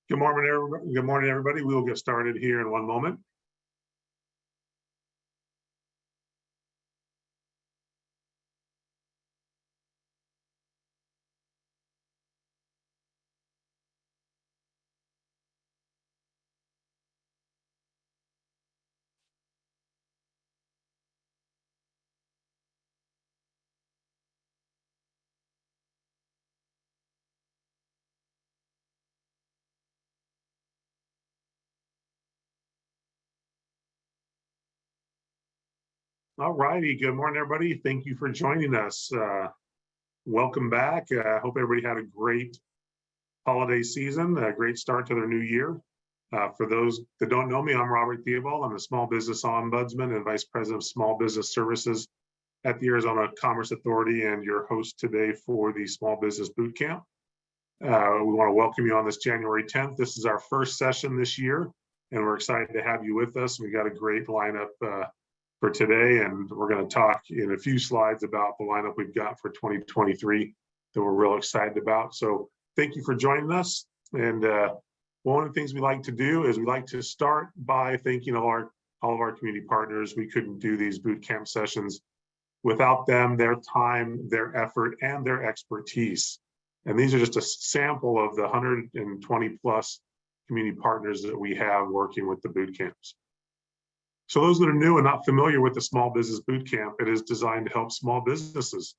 Good morning, everybody. Good morning, everybody. We will get started here in one moment. All righty. Good morning, everybody. Thank you for joining us. Welcome back. I hope everybody had a great holiday season, a great start to their new year. For those that don't know me, I'm Robert Theobald. I'm the Small Business Ombudsman and Vice President of Small Business Services at the Arizona Commerce Authority and your host today for the Small Business Boot Camp. We want to welcome you on this January 10th. This is our first session this year, and we're excited to have you with us. We got a great lineup for today, and we're going to talk in a few slides about the lineup we've got for 2023 that we're real excited about. So thank you for joining us. And one of the things we like to do is we like to start by thanking all of our community partners. We couldn't do these boot camp sessions without them, their time, their effort, and their expertise. And these are just a sample of the 120 plus community partners that we have working with the boot camps. So those that are new and not familiar with the Small Business Boot Camp, it is designed to help small businesses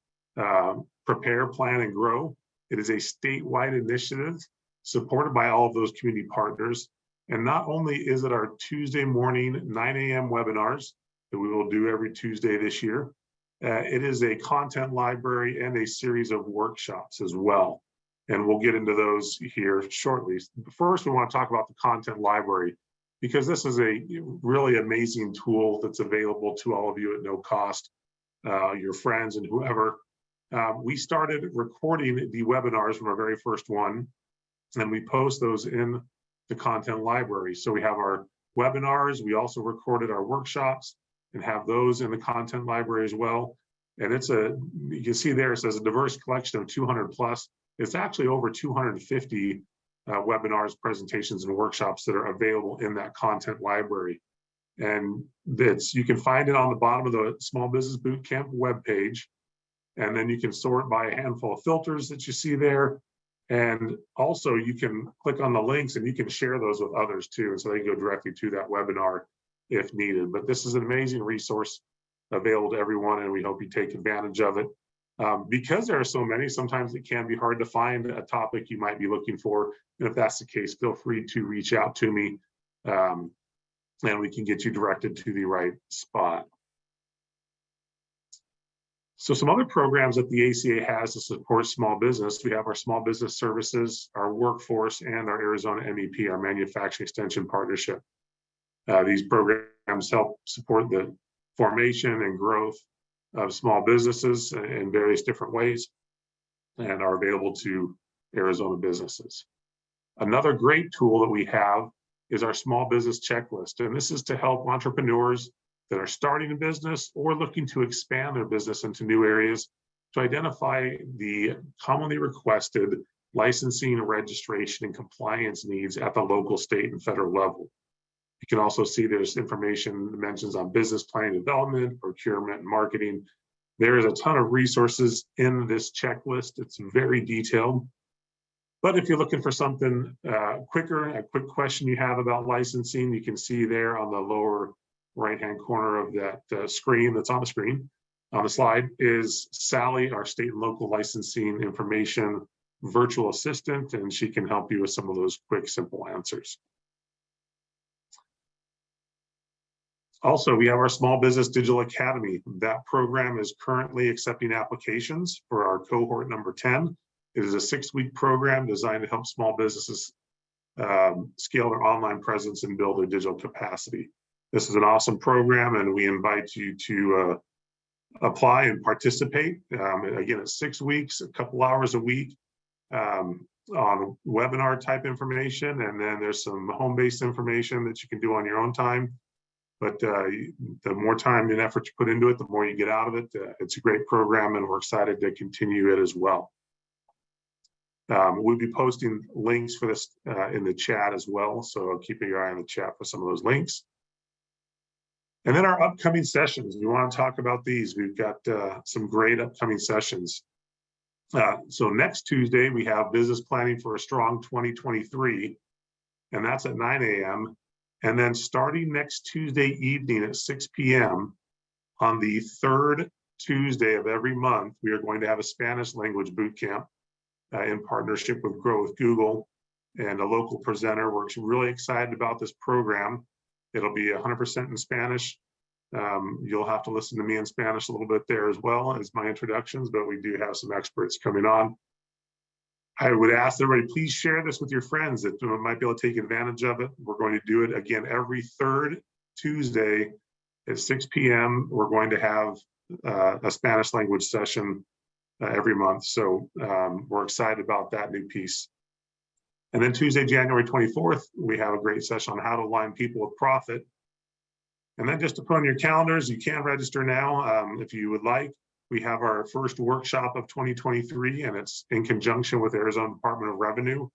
prepare, plan, and grow. It is a statewide initiative supported by all of those community partners. And not only is it our Tuesday morning 9 a.m. webinars that we will do every Tuesday this year, it is a content library and a series of workshops as well. And we'll get into those here shortly. First, we want to talk about the content library, because this is a really amazing tool that's available to all of you at no cost, your friends and whoever. We started recording the webinars from our very first one, and we post those in the content library. So we have our webinars. We also recorded our workshops and have those in the content library as well. And you can see there, it says a diverse collection of 200 plus. It's actually over 250 webinars, presentations, and workshops that are available in that content library. And you can find it on the bottom of the Small Business Bootcamp webpage. And then you can sort by a handful of filters that you see there. And also you can click on the links and you can share those with others too. And so they can go directly to that webinar if needed. But this is an amazing resource available to everyone, and we hope you take advantage of it. Because there are so many, sometimes it can be hard to find a topic you might be looking for. And if that's the case, feel free to reach out to me and we can get you directed to the right spot. So some other programs that the ACA has to support small business, we have our small business services, our workforce, and our Arizona MEP, our manufacturing extension partnership. These programs help support the formation and growth of small businesses in various different ways and are available to Arizona businesses. Another great tool that we have is our small business checklist. And this is to help entrepreneurs that are starting a business or looking to expand their business into new areas to identify the commonly requested licensing, registration, and compliance needs at the local, state, and federal level. You can also see there's information that mentions on business planning, development, procurement, and marketing. There is a ton of resources in this checklist. It's very detailed. But if you're looking for something quicker, a quick question you have about licensing, you can see there on the lower right-hand corner of that screen that's on the screen, on the slide, is Sally, our state and local licensing information virtual assistant, and she can help you with some of those quick, simple answers. Also, we have our Small Business Digital Academy. That program is currently accepting applications for our cohort number 10. It is a 6-week program designed to help small businesses scale their online presence and build their digital capacity. This is an awesome program, and we invite you to apply and participate. Again, it's 6 weeks, a couple hours a week on webinar type information, and then there's some home-based information that you can do on your own time. But the more time and effort you put into it, the more you get out of it. It's a great program, and we're excited to continue it as well. We'll be posting links for this in the chat as well, so keep your eye on the chat for some of those links. And then our upcoming sessions, we want to talk about these. We've got some great upcoming sessions. So next Tuesday, we have Business Planning for a Strong 2023, and that's at 9 a.m. And then starting next Tuesday evening at 6 p.m. on the third Tuesday of every month, we are going to have a Spanish language boot camp in partnership with Grow with Google and a local presenter. We're really excited about this program. It'll be 100% in Spanish. You'll have to listen to me in Spanish a little bit there as well as my introductions, but we do have some experts coming on. I would ask everybody, please share this with your friends that might be able to take advantage of it. We're going to do it again every third Tuesday at 6 p.m. We're going to have a Spanish language session every month. So we're excited about that new piece. And then Tuesday, January 24th, we have a great session on how to align people with profit. And then just to put on your calendars, you can register now if you would like. We have our first workshop of 2023, and it's in conjunction with Arizona Department of Revenue,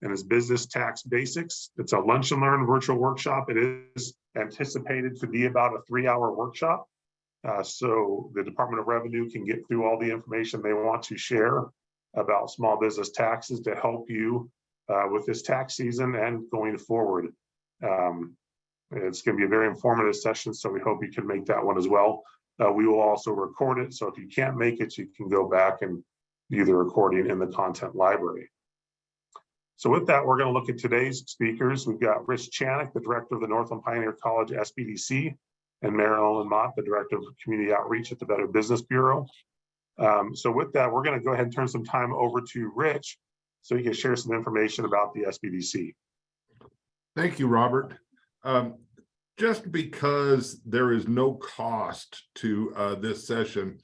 and it's Business Tax Basics. It's a lunch and learn virtual workshop. It is anticipated to be about a 3-hour workshop. So the Department of Revenue can get through all the information they want to share about small business taxes to help you with this tax season and going forward. It's going to be a very informative session, so we hope you can make that one as well. We will also record it, so if you can't make it, you can go back and view the recording in the content library. So with that, we're going to look at today's speakers. We've got Rich Chanik, the director of the Northland Pioneer College SBDC, and Marilyn Mott, the director of community outreach at the Better Business Bureau. So with that, we're going to go ahead and turn some time over to Rich so he can share some information about the SBDC. Thank you, Robert. Just because there is no cost to this session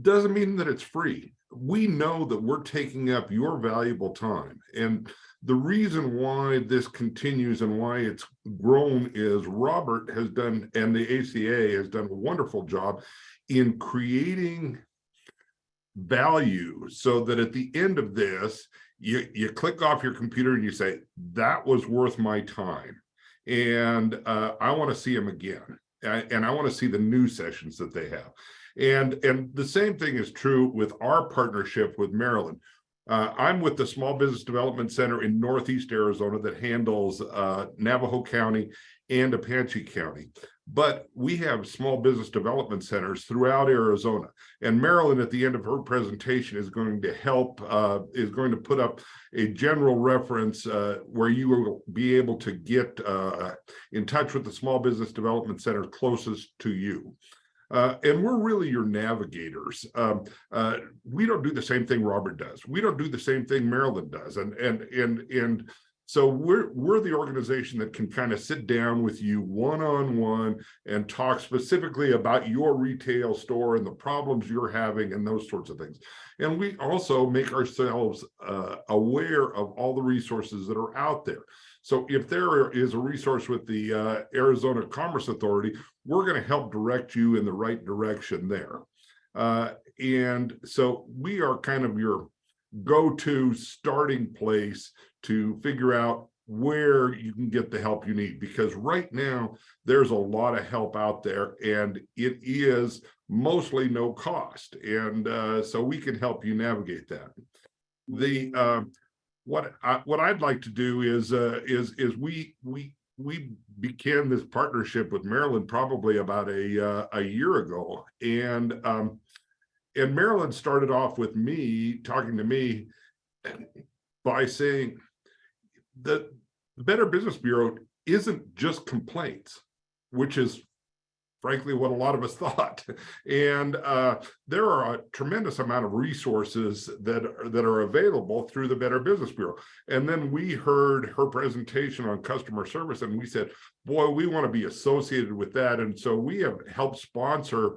doesn't mean that it's free. We know that we're taking up your valuable time. And the reason why this continues and why it's grown is Robert has done, and the ACA has done a wonderful job in creating value so that at the end of this, you click off your computer and you say, that was worth my time. And I want to see them again. And I want to see the new sessions that they have. And the same thing is true with our partnership with Maryland. I'm with the Small Business Development Center in Northeast Arizona that handles Navajo County and Apache County. But we have small business development centers throughout Arizona. And Marilyn, at the end of her presentation, is going to help, is going to put up a general reference where you will be able to get in touch with the small business development center closest to you. And we're really your navigators. We don't do the same thing Robert does. We don't do the same thing Marilyn does. And so we're the organization that can kind of sit down with you one-on-one and talk specifically about your retail store and the problems you're having and those sorts of things. And we also make ourselves aware of all the resources that are out there. So if there is a resource with the Arizona Commerce Authority, we're going to help direct you in the right direction there. And so we are kind of your go-to starting place to figure out where you can get the help you need, because right now there's a lot of help out there and it is mostly no cost. And so we can help you navigate that. The what I'd like to do is we began this partnership with Maryland probably about a year ago, and Maryland started off with me talking to me by saying that the Better Business Bureau isn't just complaints, which is frankly what a lot of us thought. And there are a tremendous amount of resources that are available through the Better Business Bureau. And then we heard her presentation on customer service and we said, boy, we want to be associated with that. And so we have helped sponsor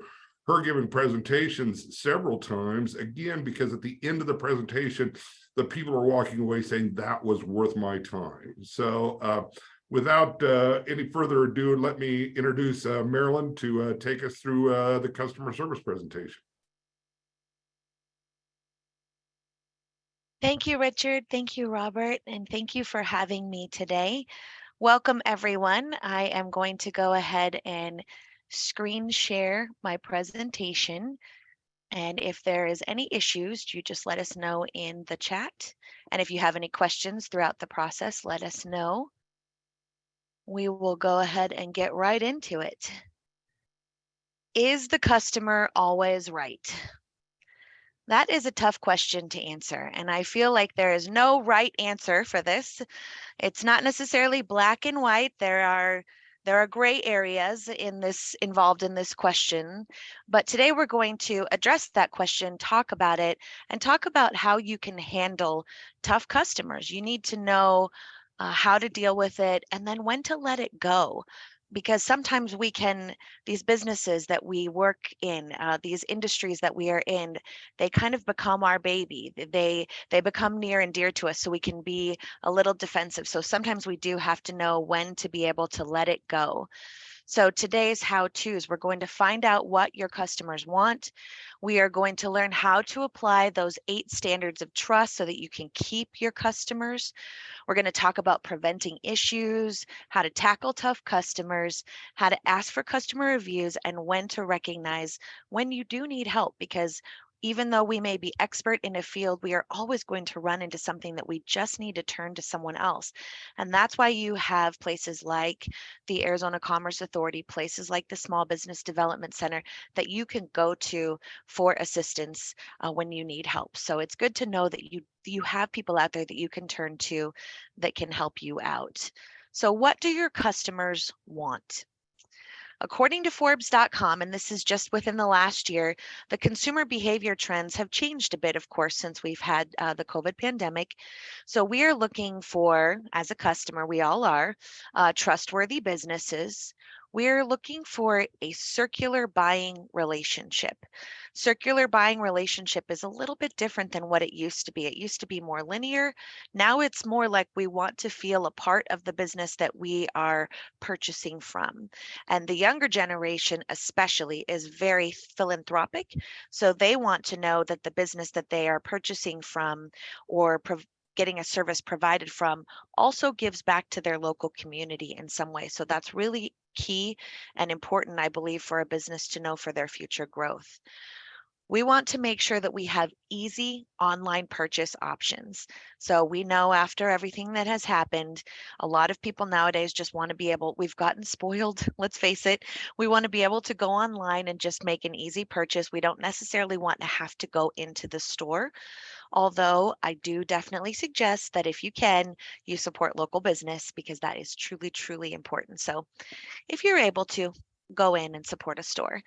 her giving presentations several times, again, because at the end of the presentation, the people are walking away saying that was worth my time. So without any further ado, let me introduce Marilyn to take us through the customer service presentation. Thank you, Richard. Thank you, Robert. And thank you for having me today. Welcome, everyone. I am going to go ahead and screen share my presentation. And if there is any issues, you just let us know in the chat. And if you have any questions throughout the process, let us know. We will go ahead and get right into it. Is the customer always right? That is a tough question to answer. And I feel like there is no right answer for this. It's not necessarily black and white. There are gray areas in this involved in this question, but today we're going to address that question, talk about it, and talk about how you can handle tough customers. You need to know how to deal with it and then when to let it go. Because sometimes these businesses that we work in, these industries that we are in, they kind of become our baby. They become near and dear to us, so we can be a little defensive. So sometimes we do have to know when to be able to let it go. So today's how-tos, we're going to find out what your customers want. We are going to learn how to apply those 8 standards of trust so that you can keep your customers. We're going to talk about preventing issues, how to tackle tough customers, how to ask for customer reviews, and when to recognize when you do need help, because even though we may be expert in a field, we are always going to run into something that we just need to turn to someone else. And that's why you have places like the Arizona Commerce Authority, places like the Small Business Development Center that you can go to for assistance when you need help. So it's good to know that you have people out there that you can turn to that can help you out. So what do your customers want? According to Forbes.com, and this is just within the last year, the consumer behavior trends have changed a bit, of course, since we've had the COVID pandemic. So we are looking for, as a customer, we all are, trustworthy businesses. We're looking for a circular buying relationship. Circular buying relationship is a little bit different than what it used to be. It used to be more linear. Now it's more like we want to feel a part of the business that we are purchasing from. And the younger generation, especially, is very philanthropic. So they want to know that the business that they are purchasing from or getting a service provided from also gives back to their local community in some way. So that's really key and important, I believe, for a business to know for their future growth. We want to make sure that we have easy online purchase options. So we know after everything that has happened, a lot of people nowadays just want to be able, we've gotten spoiled, let's face it. We want to be able to go online and just make an easy purchase. We don't necessarily want to have to go into the store. Although I do definitely suggest that if you can, you support local business because that is truly, truly important. So if you're able to, go in and support a store.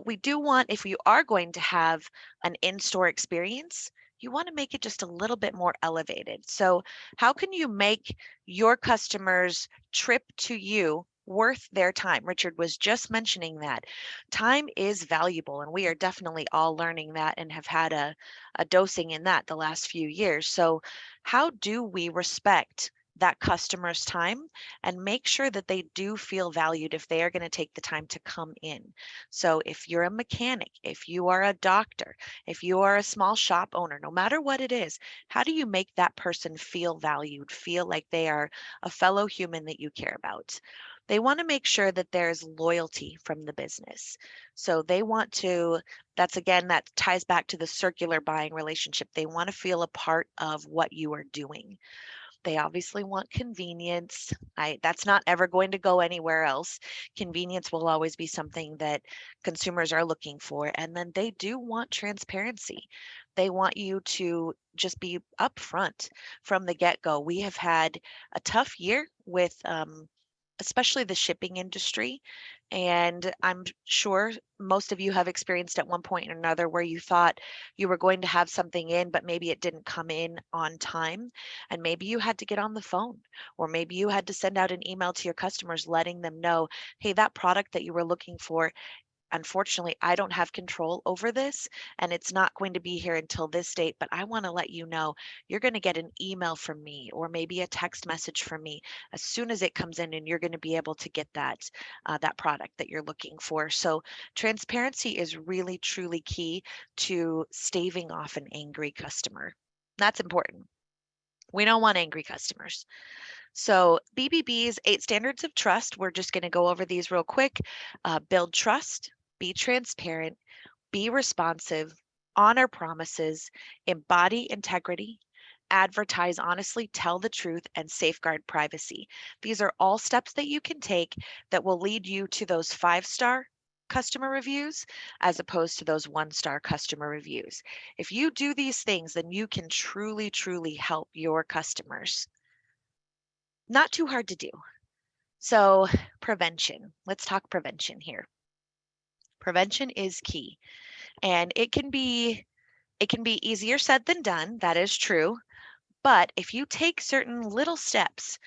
We do want, if you are going to have an in-store experience, you want to make it just a little bit more elevated. So how can you make your customers' trip to you worth their time? Richard was just mentioning that time is valuable, and we are definitely all learning that and have had a dosing in that the last few years. So how do we respect that customer's time and make sure that they do feel valued if they are going to take the time to come in? So if you're a mechanic, if you are a doctor, if you are a small shop owner, no matter what it is, how do you make that person feel valued, feel like they are a fellow human that you care about? They want to make sure that there's loyalty from the business. So they want to, that's again, that ties back to the circular buying relationship. They want to feel a part of what you are doing. They obviously want convenience. That's not ever going to go anywhere else. Convenience will always be something that consumers are looking for. And then they do want transparency. They want you to just be upfront from the get-go. We have had a tough year with especially the shipping industry. And I'm sure most of you have experienced at one point or another where you thought you were going to have something in, but maybe it didn't come in on time. And maybe you had to get on the phone, or maybe you had to send out an email to your customers letting them know, hey, that product that you were looking for, unfortunately, I don't have control over this, and it's not going to be here until this date, but I want to let you know you're going to get an email from me or maybe a text message from me as soon as it comes in, and you're going to be able to get that product that you're looking for. So transparency is really truly key to staving off an angry customer. That's important. We don't want angry customers. So BBB's 8 standards of trust, we're just going to go over these real quick. Build trust, be transparent, be responsive, honor promises, embody integrity, advertise honestly, tell the truth, and safeguard privacy. These are all steps that you can take that will lead you to those 5-star customer reviews as opposed to those 1-star customer reviews. If you do these things, then you can truly, truly help your customers. Not too hard to do. So, prevention. Let's talk prevention here. Prevention is key, and it can be easier said than done. That is true. But if you take certain little steps,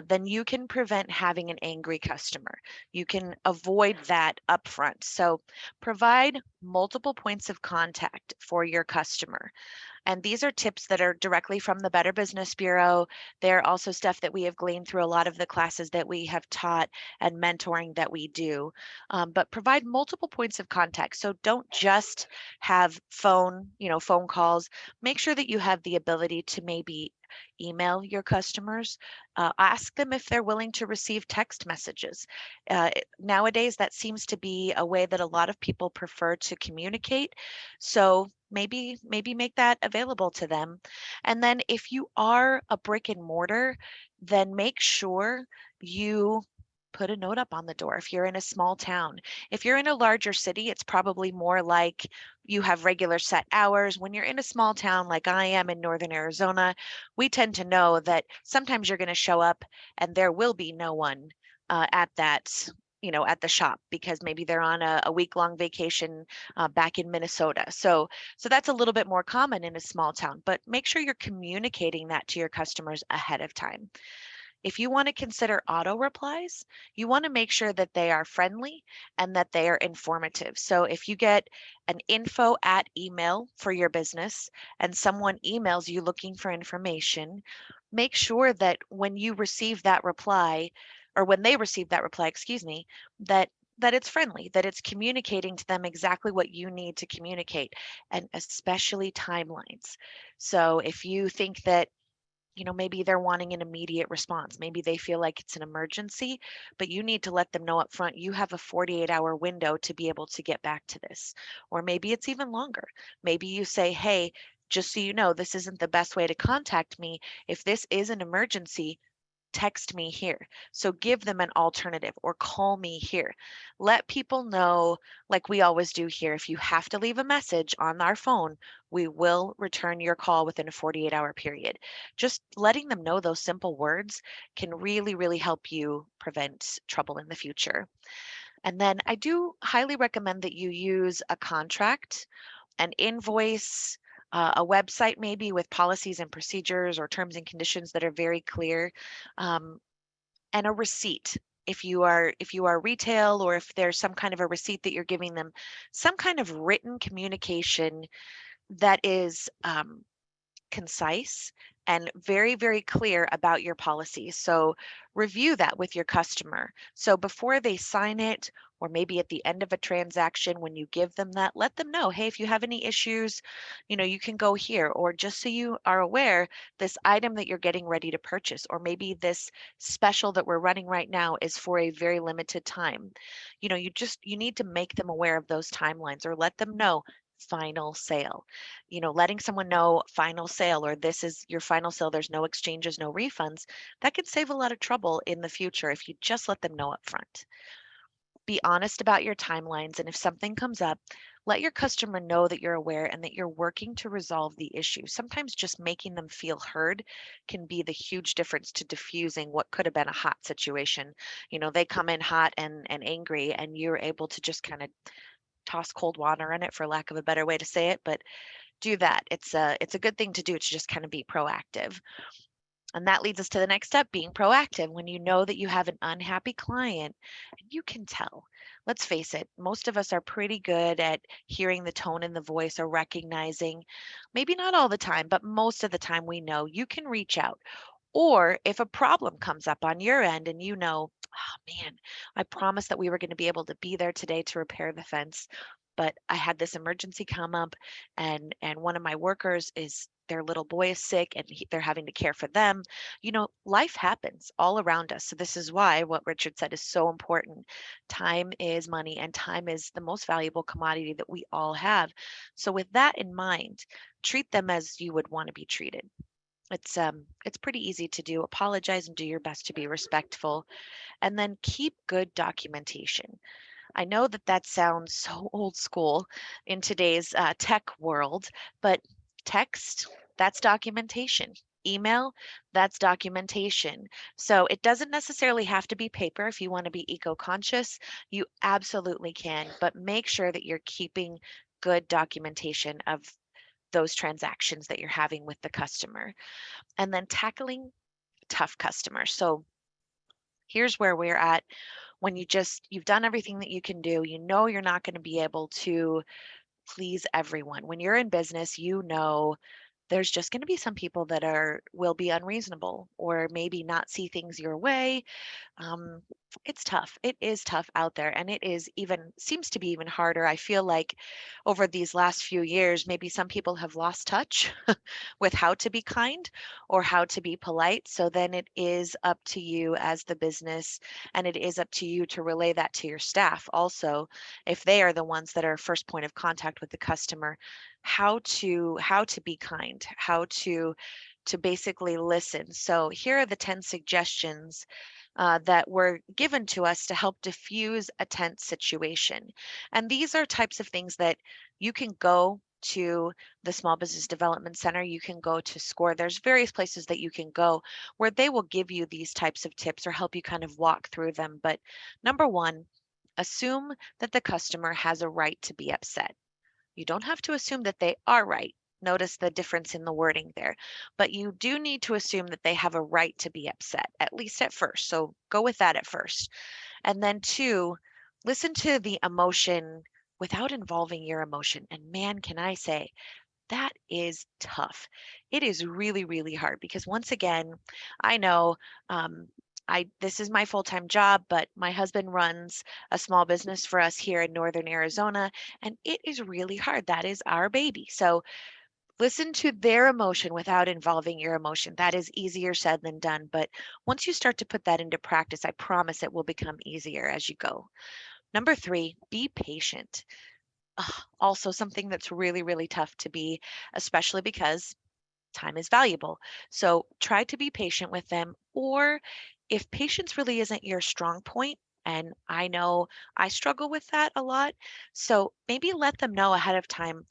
then you can prevent having an angry customer. You can avoid that upfront. So provide multiple points of contact for your customer. And these are tips that are directly from the Better Business Bureau. They're also stuff that we have gleaned through a lot of the classes that we have taught and mentoring that we do. But provide multiple points of contact. So don't just have phone calls. Make sure that you have the ability to maybe email your customers. Ask them if they're willing to receive text messages. Nowadays, that seems to be a way that a lot of people prefer to communicate. So maybe make that available to them. And then if you are a brick and mortar, then make sure you put a note up on the door if you're in a small town. If you're in a larger city, it's probably more like you have regular set hours. When you're in a small town like I am in northern Arizona, we tend to know that sometimes you're going to show up and there will be no one at at the shop because maybe they're on a week-long vacation back in Minnesota. So that's a little bit more common in a small town, but make sure you're communicating that to your customers ahead of time. If you want to consider auto replies, you want to make sure that they are friendly and that they are informative. So if you get an info at email for your business and someone emails you looking for information, make sure that when you receive that reply, or when they receive that reply, excuse me, that it's friendly, that it's communicating to them exactly what you need to communicate, and especially timelines. So if you think that maybe they're wanting an immediate response. Maybe they feel like it's an emergency, but you need to let them know up front you have a 48-hour window to be able to get back to this. Or maybe it's even longer. Maybe you say, hey, just so you know, this isn't the best way to contact me. If this is an emergency, text me here. So give them an alternative or call me here. Let people know, like we always do here, if you have to leave a message on our phone, we will return your call within a 48-hour period. Just letting them know those simple words can really, really help you prevent trouble in the future. And then I do highly recommend that you use a contract, an invoice, a website maybe with policies and procedures or terms and conditions that are very clear, um, and a receipt. If you are retail, or if there's some kind of a receipt that you're giving them, some kind of written communication that is concise and very, very clear about your policy. So review that with your customer. So before they sign it, or maybe at the end of a transaction, when you give them that, let them know, hey, if you have any issues, you can go here. Or just so you are aware, this item that you're getting ready to purchase, or maybe this special that we're running right now is for a very limited time. You need to make them aware of those timelines, or let them know final sale. Letting someone know final sale, or this is your final sale, there's no exchanges, no refunds, that could save a lot of trouble in the future if you just let them know up front. Be honest about your timelines, and if something comes up, let your customer know that you're aware and that you're working to resolve the issue. Sometimes just making them feel heard can be the huge difference to diffusing what could have been a hot situation. They come in hot and angry, and you're able to just kind of toss cold water in it, for lack of a better way to say it, but do that. It's a good thing to do, to just kind of be proactive. And that leads us to the next step, being proactive. When you know that you have an unhappy client, and you can tell, let's face it, most of us are pretty good at hearing the tone in the voice, or recognizing, maybe not all the time, but most of the time we know, you can reach out. Or if a problem comes up on your end and oh man, I promised that we were going to be able to be there today to repair the fence, but I had this emergency come up, and one of my workers is their little boy is sick and they're having to care for them. Life happens all around us. So this is why what Richard said is so important. Time is money, and time is the most valuable commodity that we all have. So with that in mind, treat them as you would want to be treated. It's pretty easy to do. Apologize and do your best to be respectful, and then keep good documentation. I know that that sounds so old school in today's tech world, but text, that's documentation. Email, that's documentation. So it doesn't necessarily have to be paper if you want to be eco-conscious. You absolutely can, but make sure that you're keeping good documentation of those transactions that you're having with the customer. And then tackling tough customers. So here's where we're at when you've done everything that you can do. You're not going to be able to please everyone. When you're in business, there's just going to be some people that will be unreasonable or maybe not see things your way. um, it's tough. It is tough out there, and it is even seems to be even harder. I feel like over these last few years, maybe some people have lost touch with how to be kind or how to be polite. So then it is up to you as the business, and it is up to you to relay that to your staff also, if they are the ones that are first point of contact with the customer, how to be kind, how to basically listen. So here are the 10 suggestions that were given to us to help diffuse a tense situation. And these are types of things that you can go to the Small Business Development Center, you can go to SCORE. There's various places that you can go where they will give you these types of tips or help you kind of walk through them. But number one, assume that the customer has a right to be upset. You don't have to assume that they are right. Notice the difference in the wording there. But you do need to assume that they have a right to be upset, at least at first. So go with that at first. And then two, listen to the emotion without involving your emotion. And man, can I say, that is tough. It is really, really hard because once again, I know um, this is my full-time job, but my husband runs a small business for us here in Northern Arizona, and it is really hard. That is our baby. So listen to their emotion without involving your emotion. That is easier said than done. But once you start to put that into practice, I promise it will become easier as you go. Number three, be patient. Also, something that's really, really tough to be, especially because time is valuable. So try to be patient with them. Or if patience really isn't your strong point, and I know I struggle with that a lot, so maybe let them know ahead of time.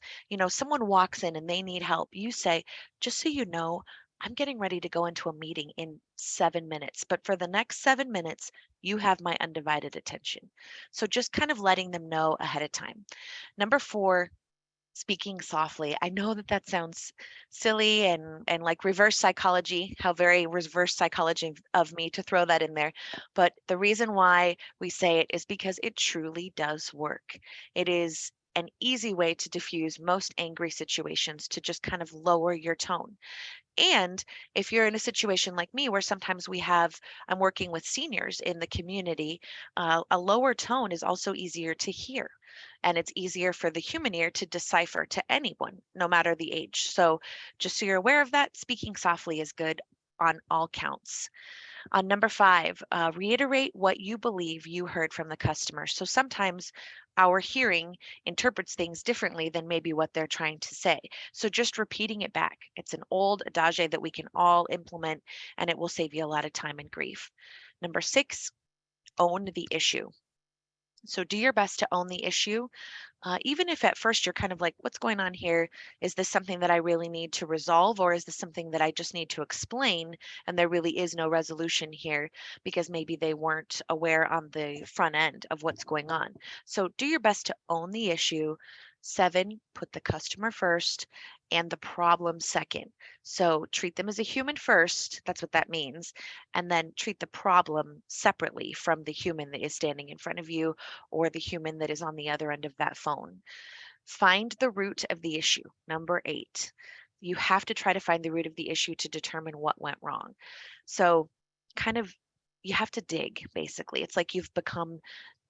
Someone walks in and they need help. You say, just so you know, I'm getting ready to go into a meeting in 7 minutes, but for the next 7 minutes, you have my undivided attention. So just kind of letting them know ahead of time. Number four, speaking softly. I know that that sounds silly and like reverse psychology, how very reverse psychology of me to throw that in there. But the reason why we say it is because it truly does work. It is an easy way to diffuse most angry situations, to just kind of lower your tone. And if you're in a situation like me, where sometimes I'm working with seniors in the community, a lower tone is also easier to hear. And it's easier for the human ear to decipher to anyone, no matter the age. So just so you're aware of that, speaking softly is good on all counts. On number five, reiterate what you believe you heard from the customer. So sometimes our hearing interprets things differently than maybe what they're trying to say. So just repeating it back. It's an old adage that we can all implement, and it will save you a lot of time and grief. Number six, own the issue. So do your best to own the issue. Even if at first you're kind of like, what's going on here? Is this something that I really need to resolve, or is this something that I just need to explain? And there really is no resolution here because maybe they weren't aware on the front end of what's going on. So do your best to own the issue. Seven, put the customer first and the problem second. So treat them as a human first. That's what that means. And then treat the problem separately from the human that is standing in front of you or the human that is on the other end of that phone. Find the root of the issue. Number eight, you have to try to find the root of the issue to determine what went wrong. So, kind of, you have to dig basically. It's like you've become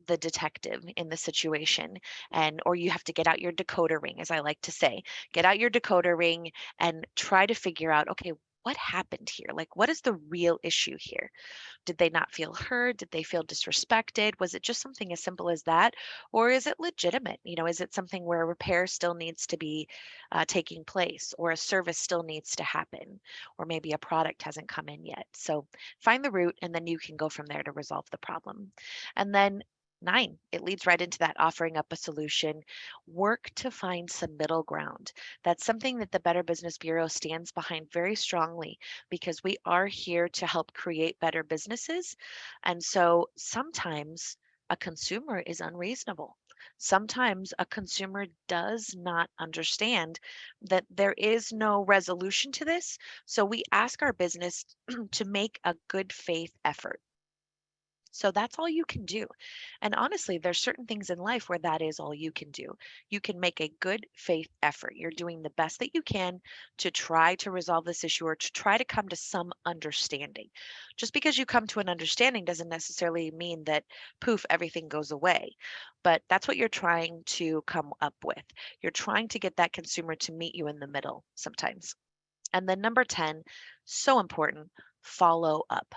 the detective in the situation, and or you have to get out your decoder ring, as I like to say. Get out your decoder ring and try to figure out, okay, what happened here? Like, what is the real issue here? Did they not feel heard? Did they feel disrespected? Was it just something as simple as that? Or is it legitimate? Is it something where a repair still needs to be taking place, or a service still needs to happen, or maybe a product hasn't come in yet? So find the root, and then you can go from there to resolve the problem. And then 9, it leads right into that offering up a solution. Work to find some middle ground. That's something that the Better Business Bureau stands behind very strongly, because we are here to help create better businesses. And so sometimes a consumer is unreasonable. Sometimes a consumer does not understand that there is no resolution to this. So we ask our business to make a good faith effort. So that's all you can do. And honestly, there's certain things in life where that is all you can do. You can make a good faith effort. You're doing the best that you can to try to resolve this issue, or to try to come to some understanding. Just because you come to an understanding doesn't necessarily mean that poof, everything goes away. But that's what you're trying to come up with. You're trying to get that consumer to meet you in the middle sometimes. And then number 10, so important, follow up.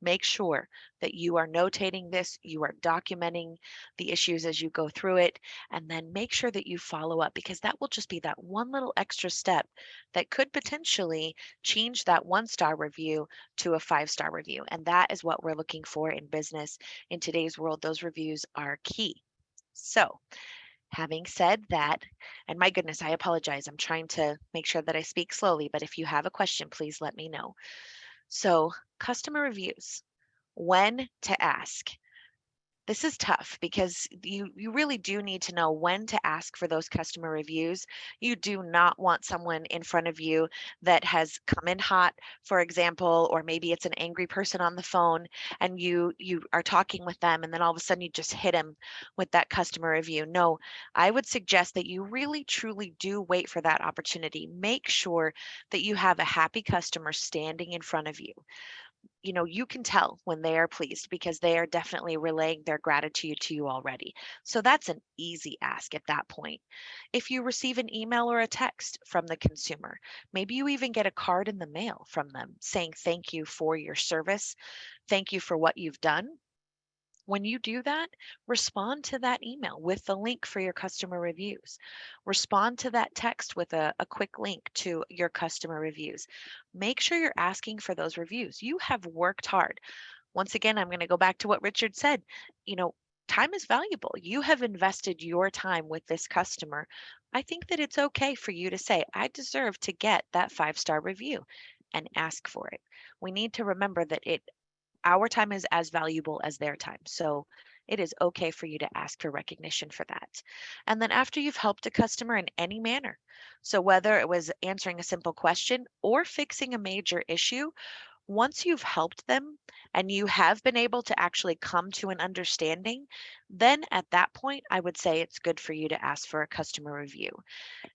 Make sure that you are notating this, you are documenting the issues as you go through it, and then make sure that you follow up, because that will just be that one little extra step that could potentially change that 1-star review to a 5-star review. And that is what we're looking for in business. In today's world, those reviews are key. So, having said that, and my goodness, I apologize. I'm trying to make sure that I speak slowly, but if you have a question, please let me know. So, customer reviews, when to ask. This is tough because you really do need to know when to ask for those customer reviews. You do not want someone in front of you that has come in hot, for example, or maybe it's an angry person on the phone, and you are talking with them, and then all of a sudden you just hit them with that customer review. No, I would suggest that you really truly do wait for that opportunity. Make sure that you have a happy customer standing in front of you. You can tell when they are pleased, because they are definitely relaying their gratitude to you already. So that's an easy ask at that point. If you receive an email or a text from the consumer, maybe you even get a card in the mail from them saying thank you for your service, thank you for what you've done. When you do that, respond to that email with the link for your customer reviews. Respond to that text with a quick link to your customer reviews. Make sure you're asking for those reviews. You have worked hard. Once again, I'm going to go back to what Richard said. Time is valuable. You have invested your time with this customer. I think that it's okay for you to say, I deserve to get that 5-star review, and ask for it. We need to remember that our time is as valuable as their time. So it is okay for you to ask for recognition for that. And then after you've helped a customer in any manner, so whether it was answering a simple question or fixing a major issue, once you've helped them and you have been able to actually come to an understanding, then at that point, I would say it's good for you to ask for a customer review.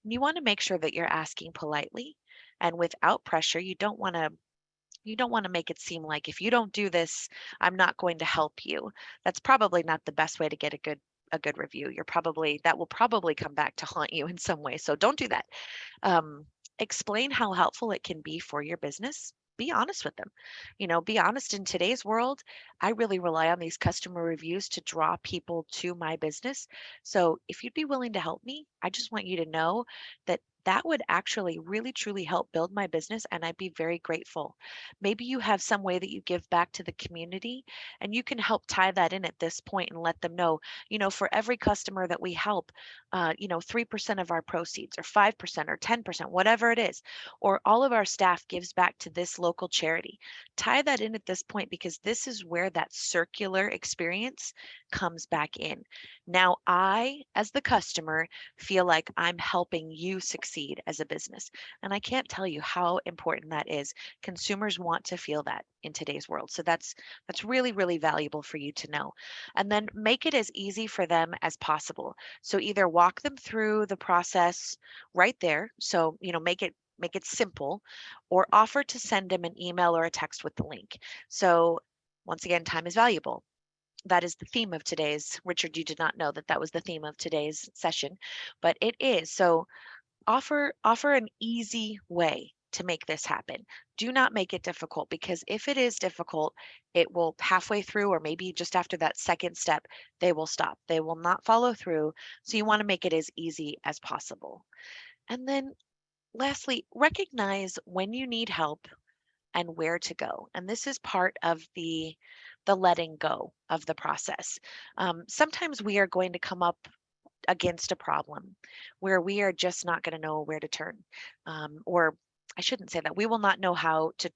And you want to make sure that you're asking politely and without pressure. You don't want to make it seem like, if you don't do this, I'm not going to help you. That's probably not the best way to get a good review. That will probably come back to haunt you in some way. So don't do that. Explain how helpful it can be for your business. Be honest with them. Be honest. In today's world, I really rely on these customer reviews to draw people to my business. So if you'd be willing to help me, I just want you to know that that would actually really truly help build my business, and I'd be very grateful. Maybe you have some way that you give back to the community, and you can help tie that in at this point and let them know, for every customer that we help, 3% of our proceeds, or 5%, or 10%, whatever it is, or all of our staff gives back to this local charity. Tie that in at this point, because this is where that circular experience comes back in. Now, I, as the customer, feel like I'm helping you succeed as a business. And I can't tell you how important that is. Consumers want to feel that in today's world. So that's really, really valuable for you to know. And then make it as easy for them as possible. So either walk them through the process right there. So, make it simple, or offer to send them an email or a text with the link. So once again, time is valuable. that is the theme of today's. Richard, you did not know that that was the theme of today's session, but it is. So offer an easy way to make this happen. Do not make it difficult, because if it is difficult, it will halfway through, or maybe just after that second step, they will stop. They will not follow through. So you want to make it as easy as possible. And then lastly, recognize when you need help and where to go. And this is part of the letting go of the process. Sometimes we are going to come up against a problem where we are just not going to know where to turn, or I shouldn't say that. We will not know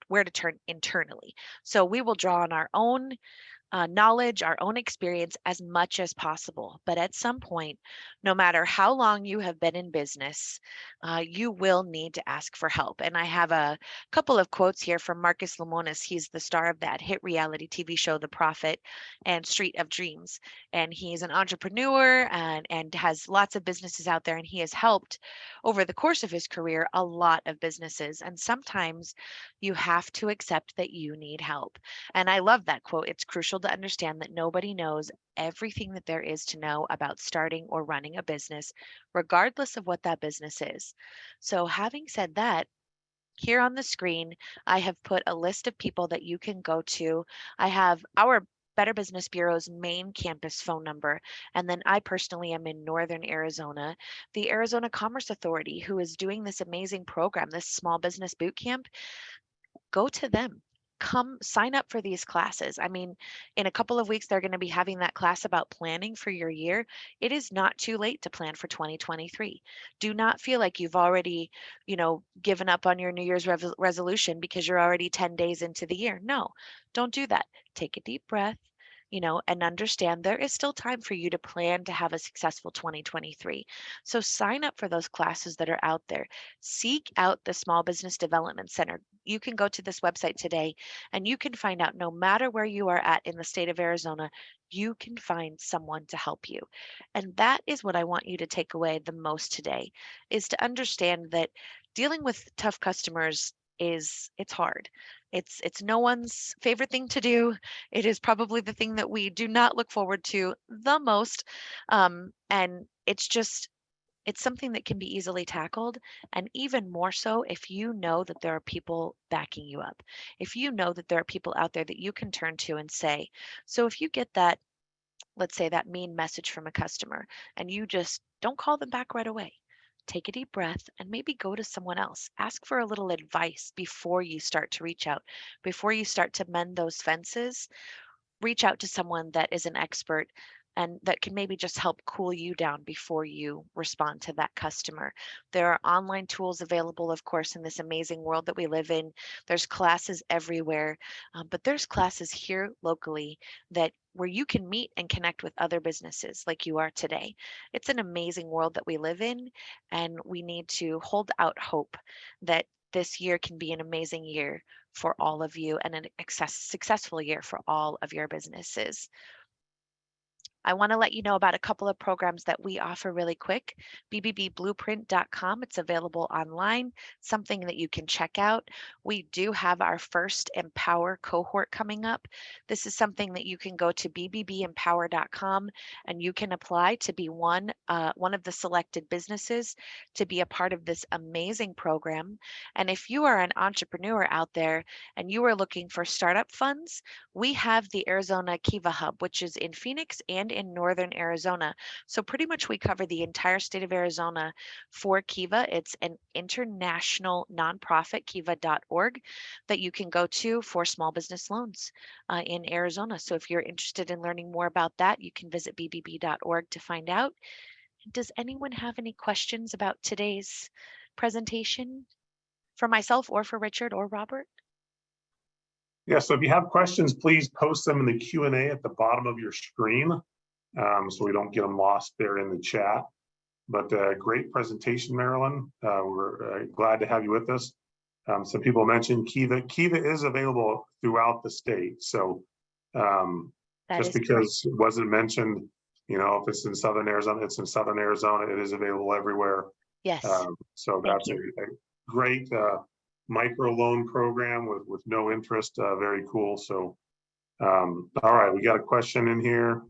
where to turn internally. So we will draw on our own knowledge, our own experience as much as possible. But at some point, no matter how long you have been in business, you will need to ask for help. And I have a couple of quotes here from Marcus Lemonis. He's the star of that hit reality TV show, The Prophet and Street of Dreams. And he's an entrepreneur and has lots of businesses out there. And he has helped over the course of his career a lot of businesses. And sometimes you have to accept that you need help. And I love that quote. It's crucial to understand that nobody knows everything that there is to know about starting or running a business, regardless of what that business is. So, having said that, here on the screen, I have put a list of people that you can go to. I have our Better Business Bureau's main campus phone number. And then I personally am in Northern Arizona. The Arizona Commerce Authority, who is doing this amazing program, this small business boot camp, go to them. Come sign up for these classes. I mean, in a couple of weeks, they're going to be having that class about planning for your year. It is not too late to plan for 2023. Do not feel like you've already, given up on your New Year's resolution because you're already 10 days into the year. No, don't do that. Take a deep breath. And understand there is still time for you to plan to have a successful 2023. So sign up for those classes that are out there. Seek out the Small Business Development Center. You can go to this website today and you can find out, no matter where you are at in the state of Arizona, you can find someone to help you. And that is what I want you to take away the most today, is to understand that dealing with tough customers it's hard. It's no one's favorite thing to do. It is probably the thing that we do not look forward to the most. And it's something that can be easily tackled, and even more so if you know that there are people backing you up. If you know that there are people out there that you can turn to and say, so if you get that, let's say that mean message from a customer, and you just don't call them back right away. Take a deep breath and maybe go to someone else. Ask for a little advice before you start to reach out, before you start to mend those fences. Reach out to someone that is an expert and that can maybe just help cool you down before you respond to that customer. There are online tools available, of course, in this amazing world that we live in. There's classes everywhere, but there's classes here locally that where you can meet and connect with other businesses like you are today. It's an amazing world that we live in, and we need to hold out hope that this year can be an amazing year for all of you and an successful year for all of your businesses. I want to let you know about a couple of programs that we offer really quick. BBBBlueprint.com. It's available online, something that you can check out. We do have our first Empower cohort coming up. This is something that you can go to BBBEmpower.com and you can apply to be one of the selected businesses to be a part of this amazing program. And if you are an entrepreneur out there and you are looking for startup funds, we have the Arizona Kiva Hub, which is in Phoenix and in Northern Arizona. So pretty much we cover the entire state of Arizona for Kiva. It's an international nonprofit, kiva.org, that you can go to for small business loans in Arizona. So if you're interested in learning more about that, you can visit bbb.org to find out. Does anyone have any questions about today's presentation for myself or for Richard or Robert? Yeah, so if you have questions, please post them in the Q&A at the bottom of your screen, so we don't get them lost there in the chat. But great presentation, Marilyn. We're glad to have you with us. Some people mentioned Kiva. Kiva is available throughout the state. So just because it wasn't mentioned, if it's in Southern Arizona, it's in Southern Arizona. It is available everywhere. Yes. So that's a great micro loan program with no interest. Very cool. So All right, we got a question in here.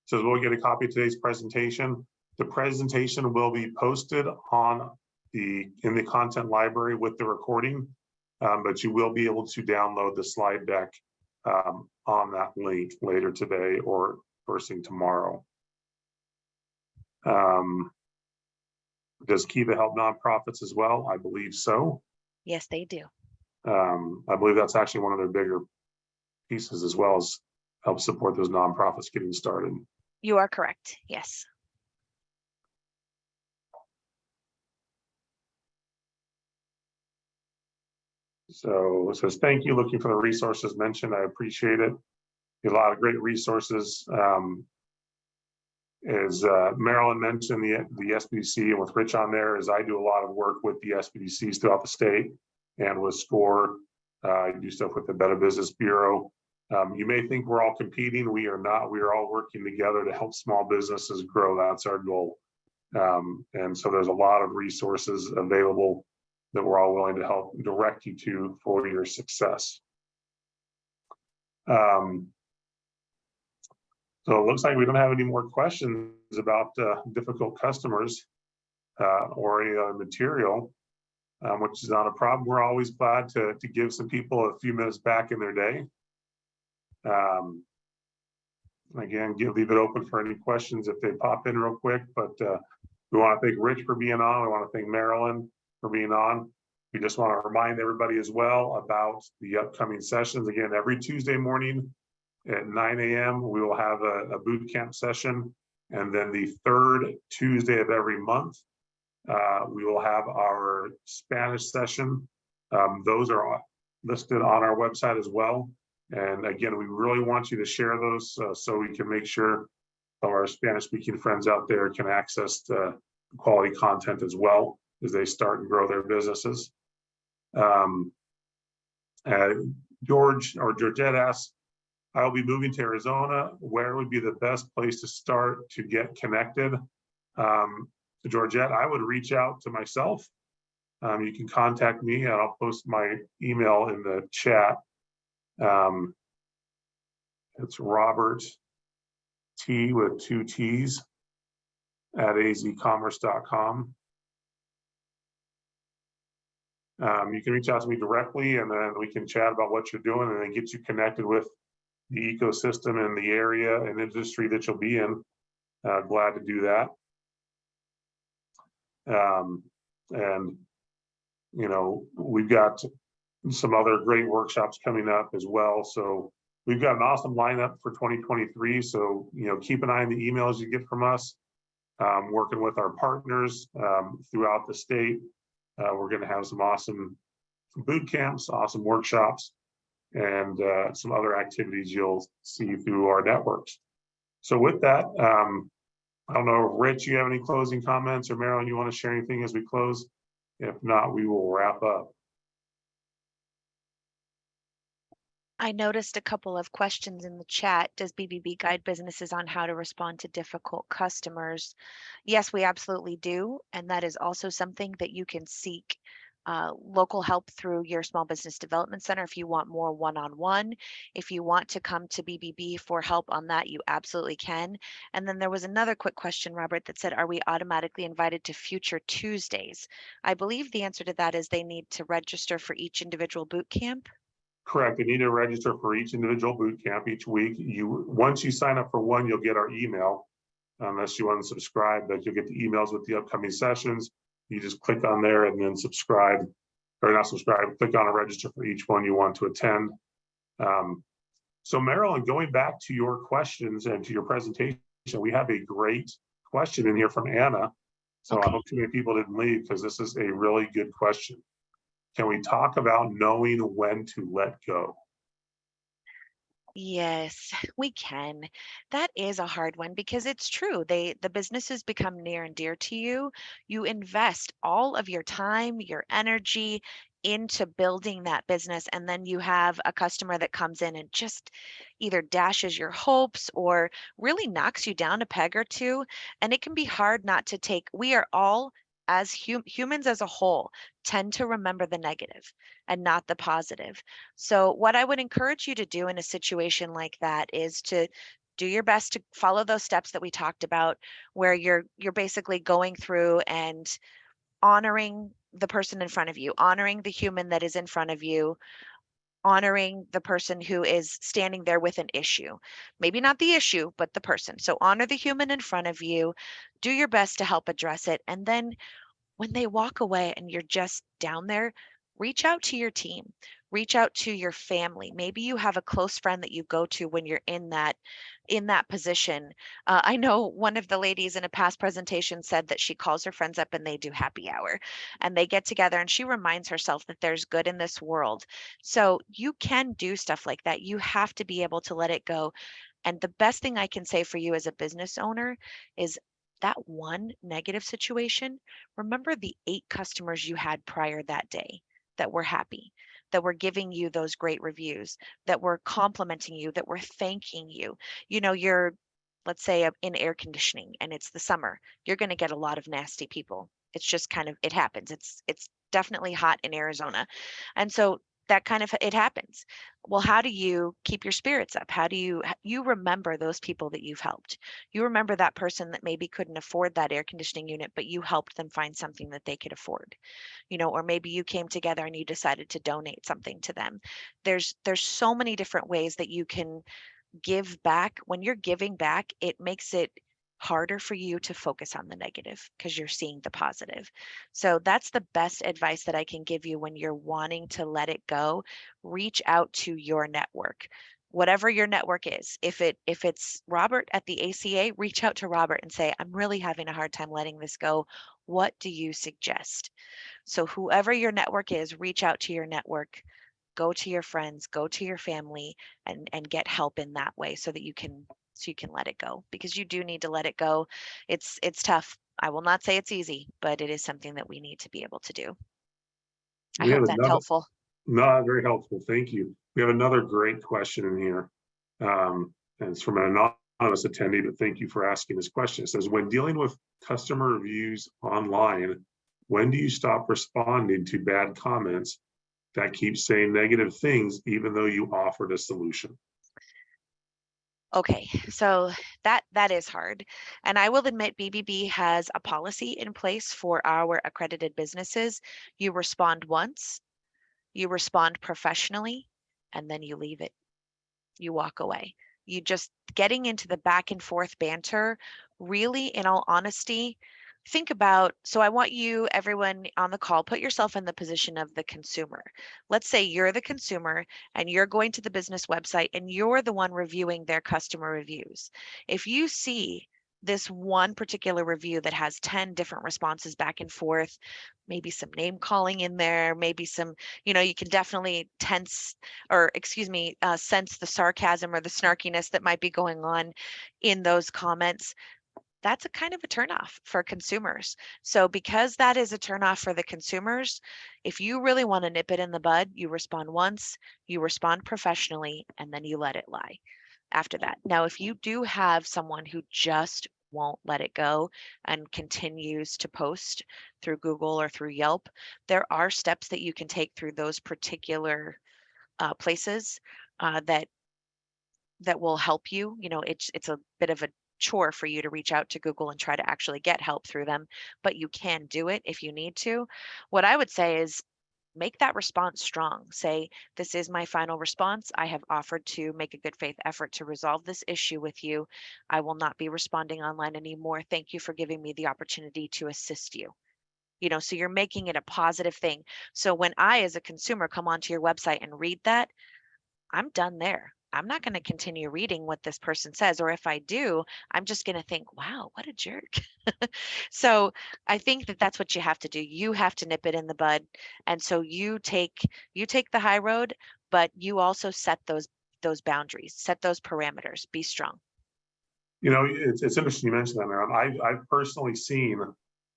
Says, we'll get a copy of today's presentation. The presentation will be posted on in the content library with the recording, but you will be able to download the slide deck on that link later today or first thing tomorrow. Does Kiva help nonprofits as well? I believe so. Yes, they do. I believe that's actually one of their bigger pieces, as well as help support those nonprofits getting started. You are correct. Yes. So it says, thank you. Looking for the resources mentioned. I appreciate it. A lot of great resources. As Marilyn mentioned, the SBDC, and with Rich on there, is I do a lot of work with the SBDCs throughout the state and with SCORE. I do stuff with the Better Business Bureau. You may think we're all competing. We are not. We are all working together to help small businesses grow. That's our goal. And so there's a lot of resources available that we're all willing to help direct you to for your success. So it looks like we don't have any more questions about difficult customers or any other material, which is not a problem. We're always glad to give some people a few minutes back in their day. Again, leave it open for any questions if they pop in real quick, but we want to thank Rich for being on. We want to thank Marilyn for being on. We just want to remind everybody as well about the upcoming sessions. Again, every Tuesday morning at 9 a.m. we will have a boot camp session. And then the third Tuesday of every month, we will have our Spanish session. Those are listed on our website as well. And again, we really want you to share those so we can make sure our Spanish speaking friends out there can access the quality content as well as they start and grow their businesses. Georgette asks, I'll be moving to Arizona. Where would be the best place to start to get connected? Georgette, I would reach out to myself. You can contact me and I'll post my email in the chat. It's Robert T with 2 T's at azcommerce.com. You can reach out to me directly and then we can chat about what you're doing and then get you connected with the ecosystem and the area and industry that you'll be in. Glad to do that. And, you know, we've got some other great workshops coming up as well. So we've got an awesome lineup for 2023. So, you know, keep an eye on the emails you get from us, working with our partners throughout the state. We're going to have some awesome boot camps, awesome workshops, and some other activities you'll see through our networks. So with that, I don't know if Rich, you have any closing comments, or Marilyn, you want to share anything as we close? If not, we will wrap up. I noticed a couple of questions in the chat. Does BBB guide businesses on how to respond to difficult customers? Yes, we absolutely do. And that is also something that you can seek local help through your Small Business Development Center if you want more one-on-one. If you want to come to BBB for help on that, you absolutely can. And then there was another quick question, Robert, that said, are we automatically invited to future Tuesdays? I believe the answer to that is they need to register for each individual boot camp. Correct. You need to register for each individual boot camp each week. Once you sign up for one, you'll get our email. Unless you unsubscribe, but you'll get the emails with the upcoming sessions. You just click on there and then subscribe, or not subscribe, click on and register for each one you want to attend. So Marilyn, going back to your questions and to your presentation, we have a great question in here from Anna. So okay. I hope too many people didn't leave because this is a really good question. Can we talk about knowing when to let go? Yes, we can. That is a hard one because it's true. The businesses become near and dear to you. You invest all of your time, your energy into building that business, and then you have a customer that comes in and just either dashes your hopes or really knocks you down a peg or two. And it can be hard not to take, we are all as humans as a whole tend to remember the negative and not the positive. So what I would encourage you to do in a situation like that is to do your best to follow those steps that we talked about, where you're basically going through and honoring the person in front of you, honoring the human that is in front of you, honoring the person who is standing there with an issue. Maybe not the issue, but the person. So honor the human in front of you, do your best to help address it. And then when they walk away and you're just down there, reach out to your team, reach out to your family. Maybe you have a close friend that you go to when you're in that position. I know one of the ladies in a past presentation said that she calls her friends up and they do happy hour and they get together and she reminds herself that there's good in this world. So you can do stuff like that. You have to be able to let it go. And the best thing I can say for you as a business owner is that one negative situation, remember the 8 customers you had prior that day that were happy, that were giving you those great reviews, that were complimenting you, that were thanking you. You know, you're, let's say, in air conditioning and it's the summer, you're going to get a lot of nasty people. It's just kind of, it happens. It's definitely hot in Arizona. And so that kind of, it happens. Well, how do you keep your spirits up? How do you remember those people that you've helped? You remember that person that maybe couldn't afford that air conditioning unit, but you helped them find something that they could afford, you know, or maybe you came together and you decided to donate something to them. There's so many different ways that you can give back. When you're giving back, it makes it harder for you to focus on the negative because you're seeing the positive. So that's the best advice that I can give you when you're wanting to let it go. Reach out to your network. Whatever your network is. If it's Robert at the ACA, reach out to Robert and say, "I'm really having a hard time letting this go. What do you suggest?" So whoever your network is, reach out to your network, go to your friends, go to your family, and get help in that way so that you can let it go, because you do need to let it go. It's tough. I will not say it's easy, but it is something that we need to be able to do. I We hope have that's another, helpful. no, very helpful. Thank you. We have another great question in here. And it's from an anonymous attendee, but thank you for asking this question. It says, when dealing with customer reviews online, when do you stop responding to bad comments that keep saying negative things, even though you offered a solution? Okay, so that is hard. And I will admit BBB has a policy in place for our accredited businesses. You respond once, you respond professionally, and then you leave it. You walk away. You just getting into the back and forth banter, really, in all honesty, think about. So I want you, everyone on the call, put yourself in the position of the consumer. Let's say you're the consumer and you're going to the business website and you're the one reviewing their customer reviews. If you see this one particular review that has 10 different responses back and forth, maybe some name calling in there, maybe some, you know, you can definitely sense the sarcasm or the snarkiness that might be going on in those comments. That's a kind of a turnoff for consumers. So because that is a turnoff for the consumers, if you really want to nip it in the bud, you respond once, you respond professionally, and then you let it lie after that. Now, if you do have someone who just won't let it go and continues to post through Google or through Yelp, there are steps that you can take through those particular places that will help you. You know, it's a bit of a chore for you to reach out to Google and try to actually get help through them, but you can do it if you need to. What I would say is make that response strong. Say, this is my final response. I have offered to make a good faith effort to resolve this issue with you. I will not be responding online anymore. Thank you for giving me the opportunity to assist you. You know, so you're making it a positive thing. So when I, as a consumer, come onto your website and read that, I'm done there. I'm not going to continue reading what this person says. Or if I do, I'm just going to think, wow, what a jerk. So I think that that's what you have to do. You have to nip it in the bud. And so you take the high road, but you also set those boundaries, set those parameters, be strong. You know, it's interesting you mentioned that, Marilyn. I've personally seen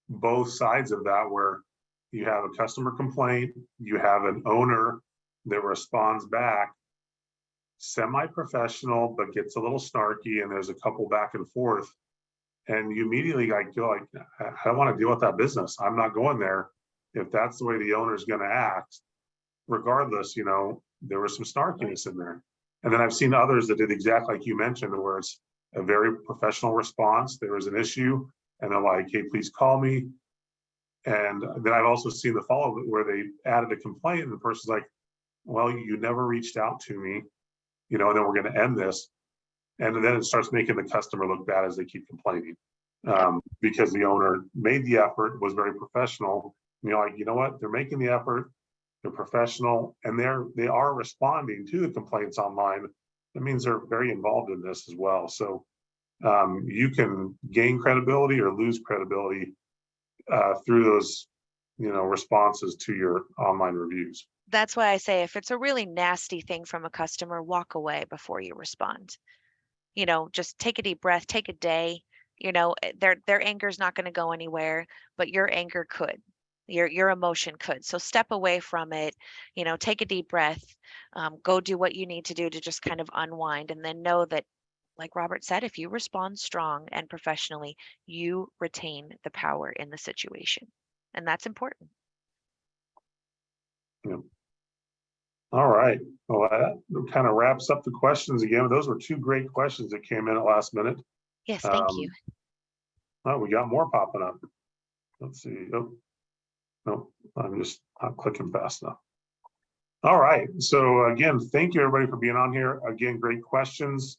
both sides of that, where you have a customer complaint, you have an owner that responds back semi-professional, but gets a little snarky, and there's a couple back and forth. And you immediately like feel like, I don't want to deal with that business. I'm not going there. If that's the way the owner's going to act, regardless, there was some snarkiness in there. And then I've seen others that did exactly like you mentioned, where it's a very professional response. There was an issue and they're like, hey, please call me. And then I've also seen the follow-up where they added a complaint and the person's like, well, you never reached out to me, and then we're going to end this. And then it starts making the customer look bad as they keep complaining, because the owner made the effort, was very professional. And you're like, you know what? They're making the effort, they're professional, and they are responding to the complaints online. That means they're very involved in this as well. So you can gain credibility or lose credibility through those, responses to your online reviews. That's why I say if it's a really nasty thing from a customer, walk away before you respond. Just take a deep breath, take a day. Their anger is not going to go anywhere, but your anger could. Your emotion could. So step away from it, take a deep breath, go do what you need to do to just kind of unwind, and then know that, like Robert said, if you respond strong and professionally, you retain the power in the situation. And that's important. Yeah. All right. Well, that kind of wraps up the questions again. Those were two great questions that came in at last minute. Yes, thank you. Oh, we got more popping up. Let's see. Oh, no, I'm not clicking fast enough. All right. So again, thank you everybody for being on here. Again, great questions.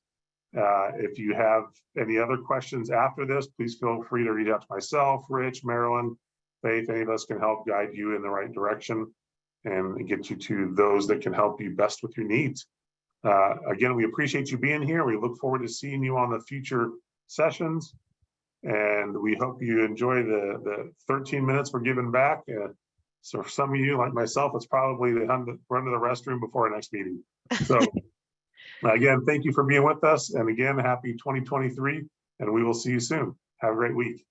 If you have any other questions after this, please feel free to reach out to myself, Rich, Marilyn, Faith. Any of us can help guide you in the right direction and get you to those that can help you best with your needs. Again, we appreciate you being here. We look forward to seeing you on the future sessions. And we hope you enjoy the 13 minutes we're giving back. So for some of you, like myself, it's probably the run to the restroom before our next meeting. So again, thank you for being with us. And again, happy 2023, and we will see you soon. Have a great week.